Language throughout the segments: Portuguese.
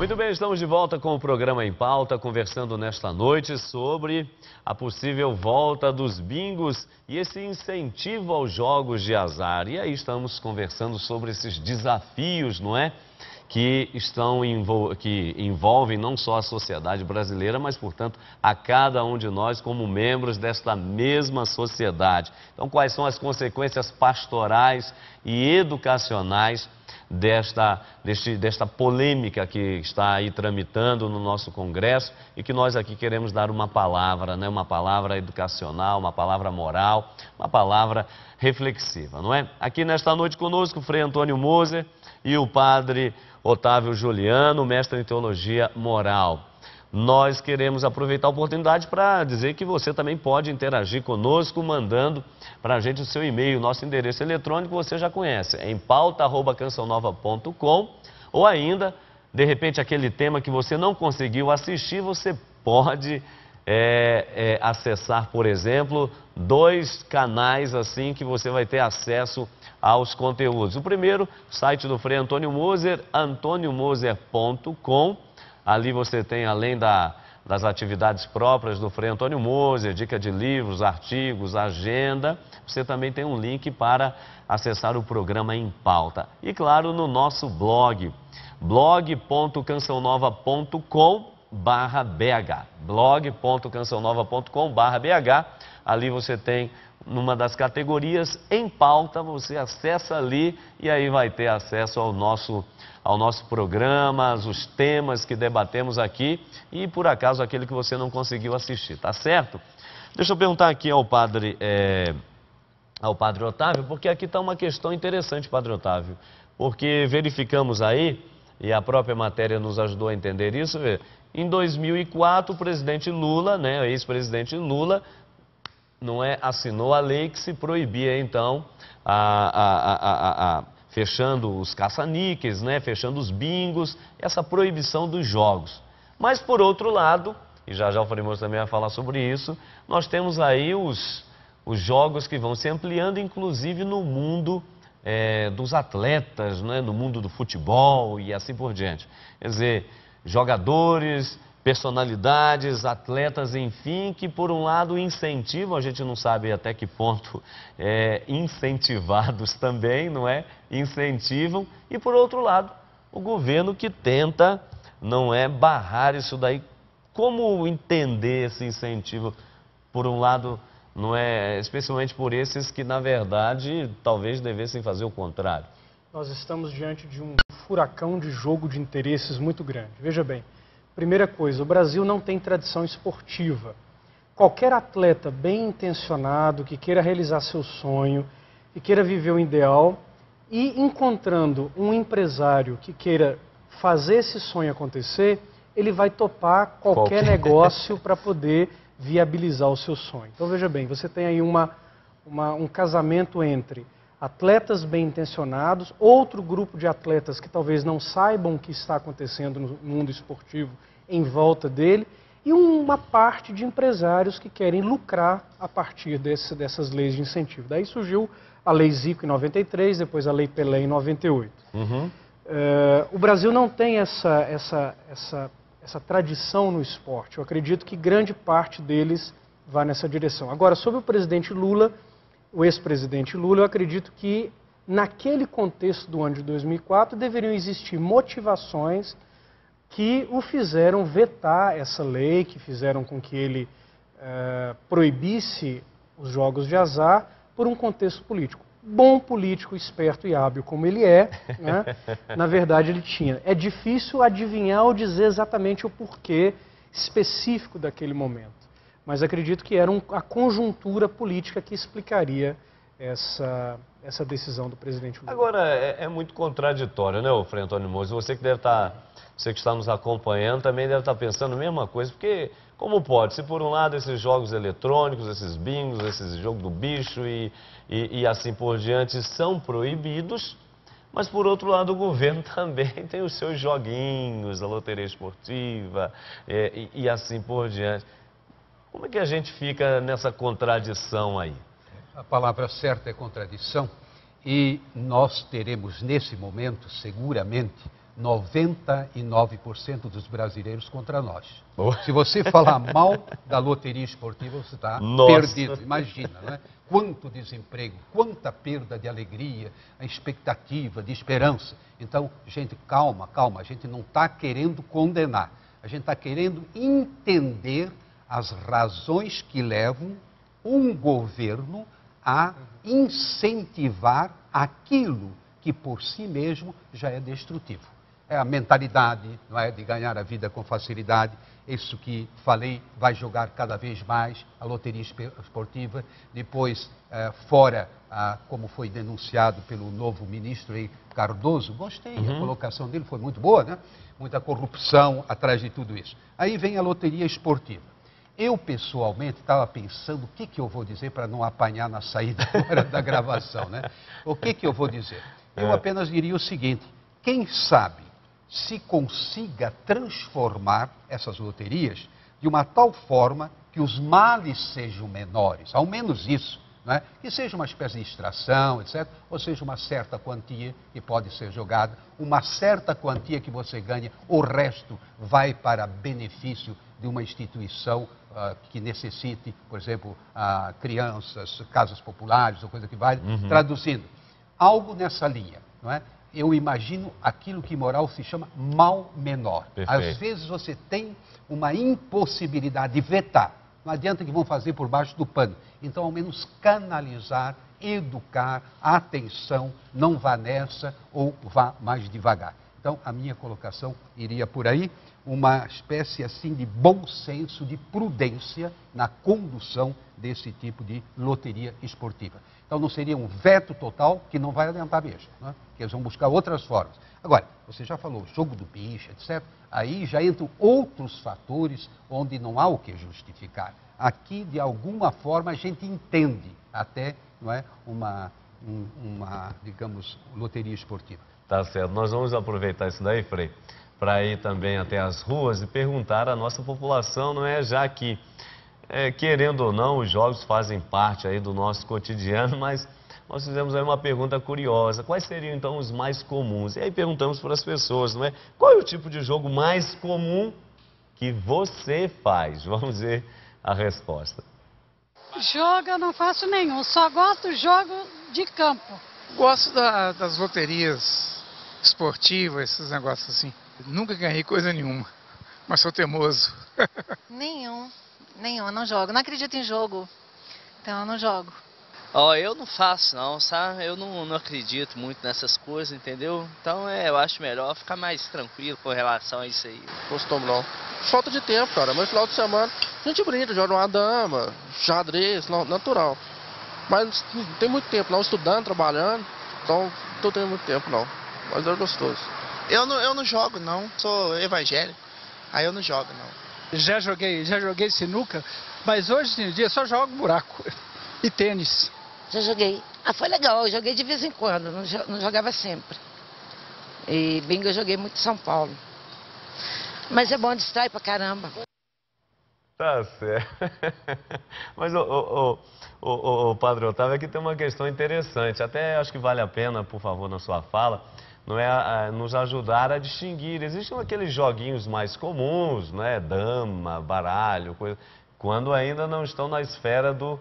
Muito bem, estamos de volta com o programa Em Pauta, conversando nesta noite sobre a possível volta dos bingos e esse incentivo aos jogos de azar. E aí estamos conversando sobre esses desafios, não é? Que envolvem não só a sociedade brasileira, mas, portanto, a cada um de nós como membros desta mesma sociedade. Então, quais são as consequências pastorais e educacionais desta polêmica que está aí tramitando no nosso Congresso e que nós aqui queremos dar uma palavra, né? Uma palavra educacional, uma palavra moral, uma palavra reflexiva, não é? Aqui nesta noite conosco o Frei Antônio Moser e o Padre Otávio Juliano, mestre em Teologia Moral. Nós queremos aproveitar a oportunidade para dizer que você também pode interagir conosco, mandando para a gente o seu e-mail. Nosso endereço eletrônico você já conhece, é empauta@cançãonova.com, ou ainda, de repente, aquele tema que você não conseguiu assistir, você pode acessar, por exemplo, 2 canais assim que você vai ter acesso aos conteúdos. O primeiro, site do Frei Antônio Moser, antoniomoser.com. Ali você tem, além das atividades próprias do Frei Antônio Moser, dica de livros, artigos, agenda, você também tem um link para acessar o programa Em Pauta. E claro, no nosso blog, blog.cançãonova.com/bh, blog.cançãonova.com/bh. Ali você tem, numa das categorias, Em Pauta, você acessa ali e aí vai ter acesso ao nosso programa, os temas que debatemos aqui e, por acaso, aquele que você não conseguiu assistir, tá certo? Deixa eu perguntar aqui ao Padre Otávio, porque aqui está uma questão interessante, Padre Otávio, porque verificamos aí, e a própria matéria nos ajudou a entender isso, em 2004 o presidente Lula, né, o ex-presidente Lula, assinou a lei que se proibia, então, fechando os caça-níqueis, né, fechando os bingos, essa proibição dos jogos. Mas, por outro lado, e já o Frei Moser também vai falar sobre isso, nós temos aí os jogos que vão se ampliando, inclusive no mundo dos atletas, né, no mundo do futebol e assim por diante. Quer dizer, jogadores, personalidades, atletas, enfim, que por um lado incentivam, a gente não sabe até que ponto incentivados também, não é? Incentivam, e por outro lado, o governo que tenta, barrar isso daí. Como entender esse incentivo, por um lado, especialmente por esses que, na verdade, talvez devessem fazer o contrário? Nós estamos diante de um furacão de jogo de interesses muito grande. Veja bem, primeira coisa, o Brasil não tem tradição esportiva. Qualquer atleta bem intencionado, que queira realizar seu sonho, que queira viver o ideal, e encontrando um empresário que queira fazer esse sonho acontecer, ele vai topar qualquer negócio para poder viabilizar o seu sonho. Então veja bem, você tem aí um casamento entre atletas bem intencionados, outro grupo de atletas que talvez não saibam o que está acontecendo no mundo esportivo em volta dele, e uma parte de empresários que querem lucrar a partir dessas leis de incentivo. Daí surgiu a Lei Zico em 93, depois a Lei Pelé em 98. Uhum. O Brasil não tem essa tradição no esporte. Eu acredito que grande parte deles vai nessa direção. Agora, sobre o presidente Lula, o ex-presidente Lula, eu acredito que naquele contexto do ano de 2004 deveriam existir motivações que o fizeram vetar essa lei, que fizeram com que ele proibisse os jogos de azar por um contexto político. Bom político, esperto e hábil como ele é, né? Na verdade ele tinha. É difícil adivinhar ou dizer exatamente o porquê específico daquele momento. Mas acredito que era a conjuntura política que explicaria essa decisão do presidente Lula. Agora, é muito contraditório, né, Frei Antônio Moser? Você que está nos acompanhando também deve estar pensando a mesma coisa, porque como pode? Se por um lado esses jogos eletrônicos, esses bingos, esses jogos do bicho e assim por diante são proibidos, mas por outro lado o governo também tem os seus joguinhos, a loteria esportiva e assim por diante. Como é que a gente fica nessa contradição aí? A palavra certa é contradição, e nós teremos nesse momento, seguramente, 99% dos brasileiros contra nós. Oh. Se você falar mal da loteria esportiva, você está perdido. Imagina, né? Quanto desemprego, quanta perda de alegria, a expectativa, de esperança. Então, gente, calma, calma. A gente não está querendo condenar. A gente está querendo entender as razões que levam um governo a incentivar aquilo que por si mesmo já é destrutivo. É a mentalidade, não é, de ganhar a vida com facilidade. Isso que falei, vai jogar cada vez mais a loteria esportiva. Depois, fora, como foi denunciado pelo novo ministro aí, Cardoso, gostei, a colocação dele foi muito boa, né? Muita corrupção atrás de tudo isso. Aí vem a loteria esportiva. Eu, pessoalmente, estava pensando o que eu vou dizer para não apanhar na saída agora da gravação, né? O que eu vou dizer? Eu apenas diria o seguinte: quem sabe se consiga transformar essas loterias de uma tal forma que os males sejam menores, ao menos isso, né? Que seja uma espécie de distração, etc., ou seja, uma certa quantia que pode ser jogada, uma certa quantia que você ganha, o resto vai para benefício de uma instituição que necessite, por exemplo, crianças, casas populares, ou coisa que vale, traduzindo, algo nessa linha, não é? Eu imagino aquilo que em moral se chama mal menor. Perfeito. Às vezes você tem uma impossibilidade de vetar. Não adianta que vão fazer por baixo do pano. Então, ao menos canalizar, educar, atenção, não vá nessa ou vá mais devagar. Então, a minha colocação iria por aí, uma espécie assim de bom senso, de prudência na condução desse tipo de loteria esportiva. Então, não seria um veto total, que não vai adiantar mesmo, né? Que eles vão buscar outras formas. Agora, você já falou, jogo do bicho, etc. Aí já entram outros fatores onde não há o que justificar. Aqui, de alguma forma, a gente entende até, não é, uma digamos, loteria esportiva. Tá certo. Nós vamos aproveitar isso daí, Frei, para ir também até as ruas e perguntar à nossa população, não é, já que, querendo ou não, os jogos fazem parte aí do nosso cotidiano, mas nós fizemos aí uma pergunta curiosa: quais seriam então os mais comuns? E aí perguntamos para as pessoas, não é? Qual é o tipo de jogo mais comum que você faz? Vamos ver a resposta. Jogo eu não faço nenhum, só gosto do jogo de campo. Gosto das loterias esportivas, esses negócios assim. Nunca ganhei coisa nenhuma, mas sou teimoso. Nenhum, eu não jogo. Não acredito em jogo, então eu não jogo. Eu não faço não, sabe? Eu não acredito muito nessas coisas, entendeu? Então eu acho melhor ficar mais tranquilo com relação a isso aí. Costumo não. Falta de tempo, cara. Mas no final de semana a gente brinca, joga uma dama, xadrez, natural. Mas não tem muito tempo não, estudando, trabalhando, então não tenho muito tempo não. Mas é gostoso. Eu não jogo não, sou evangélico, aí eu não jogo não. Já joguei sinuca, mas hoje em dia só jogo buraco e tênis. Já joguei. Foi legal, eu joguei de vez em quando, não jogava sempre. E bingo eu joguei muito em São Paulo. Mas é bom, distrai pra caramba. Tá certo. Mas, o Padre Otávio, aqui tem uma questão interessante. Até acho que vale a pena, por favor, na sua fala, não é, nos ajudar a distinguir. Existem aqueles joguinhos mais comuns, né? Dama, baralho, coisa, quando ainda não estão na esfera do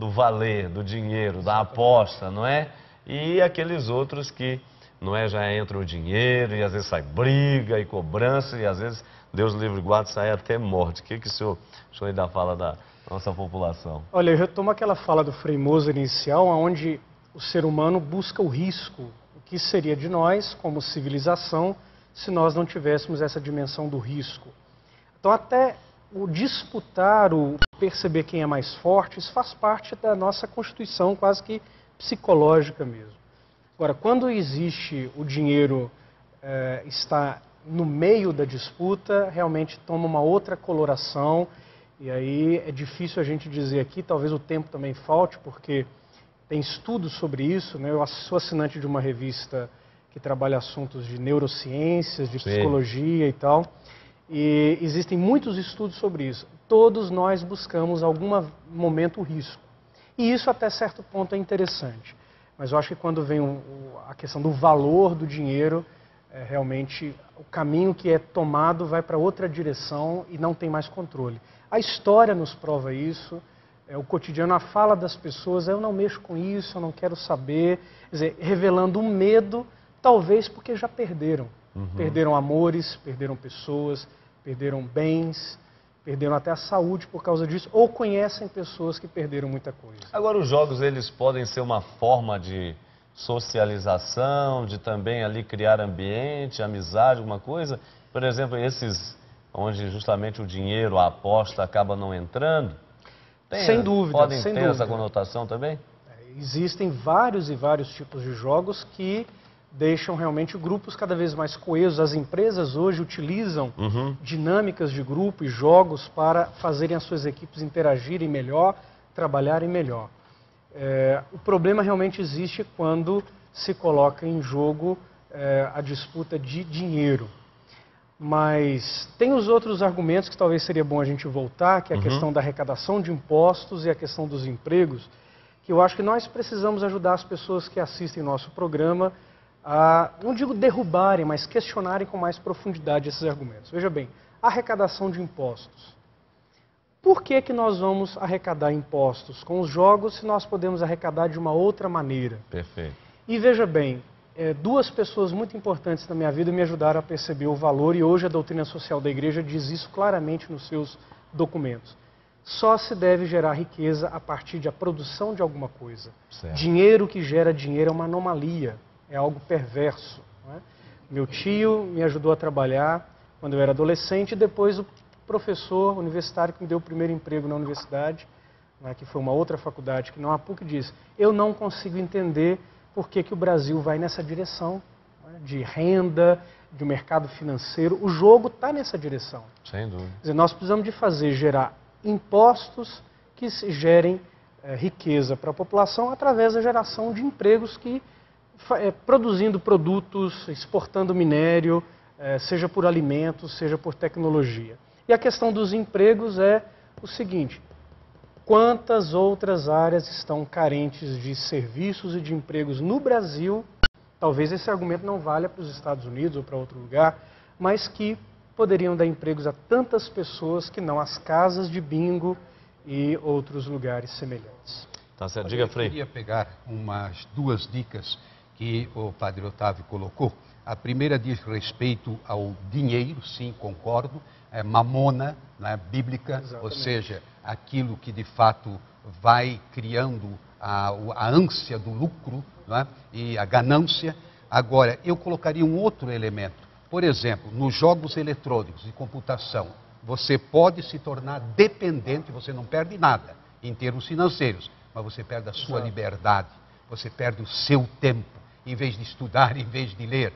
valer, do dinheiro, da aposta, não é? E aqueles outros que, não é, já entra o dinheiro e às vezes sai briga e cobrança e às vezes, Deus livre e guarde, sai até morte. O que o senhor ainda fala da nossa população? Olha, eu retomo aquela fala do Frei Moser inicial, onde o ser humano busca o risco. O que seria de nós, como civilização, se nós não tivéssemos essa dimensão do risco? Então, até o disputar, o perceber quem é mais forte, isso faz parte da nossa constituição, quase que psicológica mesmo. Agora, quando existe o dinheiro está no meio da disputa, realmente toma uma outra coloração, e aí é difícil a gente dizer aqui, talvez o tempo também falte, porque tem estudos sobre isso, né? Eu sou assinante de uma revista que trabalha assuntos de neurociências, de psicologia e tal, e existem muitos estudos sobre isso. Todos nós buscamos em algum momento o risco, e isso até certo ponto é interessante. Mas eu acho que quando vem a questão do valor do dinheiro, realmente o caminho que é tomado vai para outra direção e não tem mais controle. A história nos prova isso, o cotidiano, a fala das pessoas, eu não mexo com isso, eu não quero saber, quer dizer, revelando um medo, talvez porque já perderam. Perderam amores, perderam pessoas, perderam bens, perderam até a saúde por causa disso, ou conhecem pessoas que perderam muita coisa. Agora, os jogos, eles podem ser uma forma de socialização, de também ali criar ambiente, amizade, alguma coisa? Por exemplo, esses onde justamente o dinheiro, a aposta acaba não entrando? Sem dúvida. Podem ter essa conotação também? Existem vários e vários tipos de jogos que deixam realmente grupos cada vez mais coesos. As empresas hoje utilizam dinâmicas de grupo e jogos para fazerem as suas equipes interagirem melhor, trabalharem melhor. O problema realmente existe quando se coloca em jogo a disputa de dinheiro. Mas tem os outros argumentos que talvez seria bom a gente voltar, que é a questão da arrecadação de impostos e a questão dos empregos, que eu acho que nós precisamos ajudar as pessoas que assistem nosso programa a, não digo derrubarem, mas questionarem com mais profundidade esses argumentos. Veja bem, arrecadação de impostos. Por que nós vamos arrecadar impostos com os jogos se nós podemos arrecadar de uma outra maneira? Perfeito. E veja bem, duas pessoas muito importantes na minha vida me ajudaram a perceber o valor, e hoje a doutrina social da igreja diz isso claramente nos seus documentos. Só se deve gerar riqueza a partir da produção de alguma coisa. Certo. Dinheiro que gera dinheiro é uma anomalia, é algo perverso. Não é? Meu tio me ajudou a trabalhar quando eu era adolescente, e depois o professor universitário que me deu o primeiro emprego na universidade, né, que foi uma outra faculdade que não a PUC, disse: eu não consigo entender por que o Brasil vai nessa direção, né, de renda, de mercado financeiro. O jogo está nessa direção. Sem dúvida. Quer dizer, nós precisamos de gerar impostos que gerem riqueza para a população através da geração de empregos que, produzindo produtos, exportando minério, seja por alimentos, seja por tecnologia. E a questão dos empregos é o seguinte: quantas outras áreas estão carentes de serviços e de empregos no Brasil? Talvez esse argumento não valha para os Estados Unidos ou para outro lugar, mas que poderiam dar empregos a tantas pessoas que não as casas de bingo e outros lugares semelhantes. Tá certo. Diga, Frei. Eu queria pegar umas duas dicas que o Padre Otávio colocou. A primeira diz respeito ao dinheiro, sim, concordo, é mamona, né, bíblica, exatamente. Ou seja, aquilo que de fato vai criando a ânsia do lucro, né, e a ganância. Agora, eu colocaria um outro elemento. Por exemplo, nos jogos eletrônicos de computação, você pode se tornar dependente, você não perde nada em termos financeiros, mas você perde a sua liberdade, você perde o seu tempo, em vez de estudar, em vez de ler.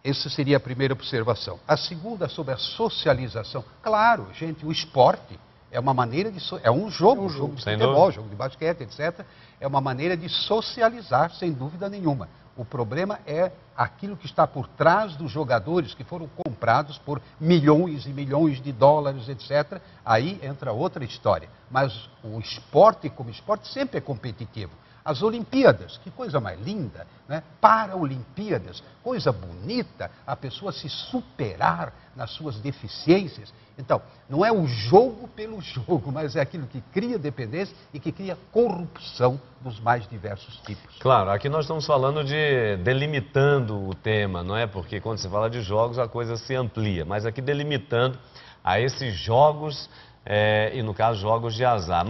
Essa seria a primeira observação. A segunda, sobre a socialização. Claro, gente, o esporte é uma maneira de... É um jogo de futebol, jogo de basquete, etc. É uma maneira de socializar, sem dúvida nenhuma. O problema é aquilo que está por trás dos jogadores que foram comprados por milhões e milhões de dólares, etc. Aí entra outra história. Mas o esporte, como esporte, sempre é competitivo. As Olimpíadas, que coisa mais linda, né? Para-Olimpíadas, coisa bonita, a pessoa se superar nas suas deficiências. Então, não é o jogo pelo jogo, mas é aquilo que cria dependência e que cria corrupção dos mais diversos tipos. Claro, aqui nós estamos falando de delimitando o tema, não é? Porque quando se fala de jogos a coisa se amplia, mas aqui delimitando a esses jogos, e no caso jogos de azar.